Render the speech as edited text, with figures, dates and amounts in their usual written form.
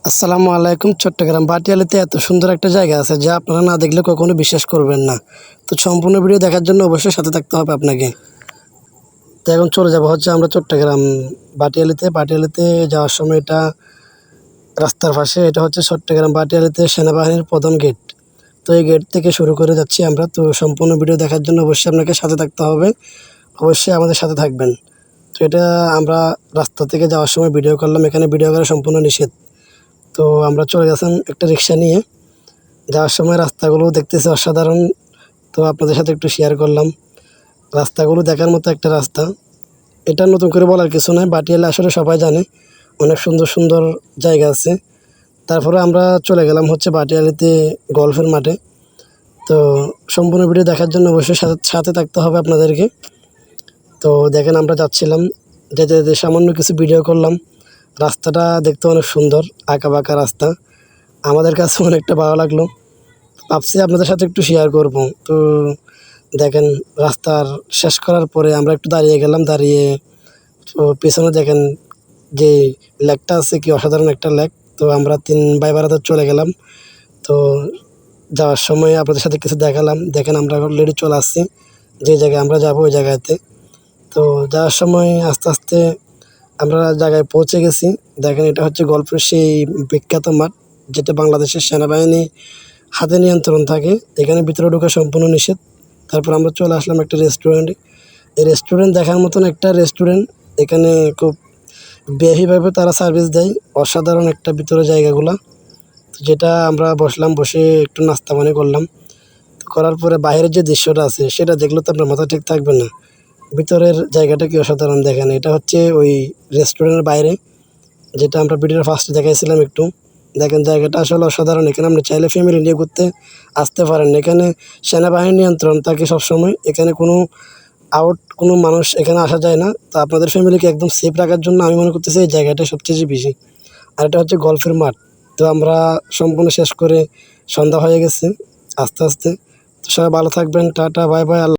আসসালামু আলাইকুম। চট্টগ্রাম বাটিয়ালিতে এত সুন্দর একটা জায়গা আছে যা আপনারা না দেখলে কখনো বিশ্বাস করবেন না। তো সম্পূর্ণ ভিডিও দেখার জন্য অবশ্যই সাথে থাকতে হবে আপনাকে। তো এখন চলে যাব হচ্ছে আমরা চট্টগ্রাম বাটিয়ালিতে যাওয়ার সময় এটা রাস্তার পাশে, এটা হচ্ছে চট্টগ্রাম বাটিয়ালিতে সেনাবাহিনীর প্রধান গেট। তো এই গেট থেকে শুরু করে যাচ্ছি আমরা। তো সম্পূর্ণ ভিডিও দেখার জন্য অবশ্যই আপনাকে সাথে থাকতে হবে, অবশ্যই আমাদের সাথে থাকবেন। তো এটা আমরা রাস্তা থেকে যাওয়ার সময় ভিডিও করলাম, এখানে ভিডিও করা সম্পূর্ণ নিষেধ। তো আমরা চলে গেছিলাম একটা রিক্সা নিয়ে। যাওয়ার সময় রাস্তাগুলো দেখতেছি অসাধারণ, তো আপনাদের সাথে একটু শেয়ার করলাম। রাস্তাগুলো দেখার মতো একটা রাস্তা, এটা নতুন করে বলার কিছু নয়, বাটিয়ালা আসলে সবাই জানে অনেক সুন্দর সুন্দর জায়গা আছে। তারপরে আমরা চলে গেলাম হচ্ছে বাটিয়ালিতে গল্ফের মাঠে। তো সম্পূর্ণ ভিডিও দেখার জন্য অবশ্যই সাথে সাথে থাকতে হবে আপনাদেরকে। তো দেখেন আমরা যাচ্ছিলাম, যেতে যেতে সামান্য কিছু ভিডিও করলাম। রাস্তাটা দেখতে অনেক সুন্দর, আঁকা বাঁকা রাস্তা, আমাদের কাছে অনেকটা ভালো লাগলো। ভাবছি আপনাদের সাথে একটু শেয়ার করব। তো দেখেন রাস্তার শেষ করার পরে আমরা একটু দাঁড়িয়ে গেলাম, দাঁড়িয়ে তো পেছনে দেখেন যে লেকটা আছে, কি অসাধারণ একটা লেক। তো আমরা 3 ভাই বেড়াতে চলে গেলাম। তো যাওয়ার সময় আপনাদের সাথে কিছু দেখালাম। দেখেন আমরা অলরেডি চলে আসছি যে জায়গায় আমরা যাব, ওই জায়গাতে। তো যাওয়ার সময় আস্তে আস্তে আমরা জায়গায় পৌঁছে গেছি। দেখেন এটা হচ্ছে গল্পের সেই বিখ্যাত মাঠ, যেটা বাংলাদেশের সেনাবাহিনী হাতে নিয়ন্ত্রণ থাকে। এখানে ভিতরে ঢোকা সম্পূর্ণ নিষেধ। তারপর আমরা চলে আসলাম একটা রেস্টুরেন্টে। এই রেস্টুরেন্ট দেখার মতন একটা রেস্টুরেন্ট। এখানে খুব বেহিভাবে তারা সার্ভিস দেয়, অসাধারণ একটা ভিতরে জায়গাগুলা। তো যেটা আমরা বসলাম, বসে একটু নাস্তা পানি করলাম। তো করার পরে বাইরের যে দৃশ্যটা আছে সেটা দেখলে তো আপনার মাথা ঠিক থাকবে না। ভিতরের জায়গাটা কি অসাধারণ দেখেন। এটা হচ্ছে ওই রেস্টুরেন্টের বাইরে, যেটা আমরা ভিডিওর ফার্স্টে দেখাইছিলাম একটু। দেখেন জায়গাটা আসলে অসাধারণ। এখানে আপনি চাইলে ফ্যামিলি নিয়ে ঘুরতে আসতে পারেন। এখানে সেনাবাহিনীর নিয়ন্ত্রণ থাকে সবসময়। এখানে কোনো মানুষ এখানে আসা যায় না। তো আপনাদের ফ্যামিলিকে একদম সেফ রাখার জন্য আমি মনে করতেছি এই জায়গাটা সবচেয়ে বেশি। আর এটা হচ্ছে গল্ফের মাঠ। তো আমরা সম্পূর্ণ শেষ করে সন্ধ্যা হয়ে গেছে আস্তে আস্তে। তো সবাই ভালো থাকবেন। Tata, bye bye.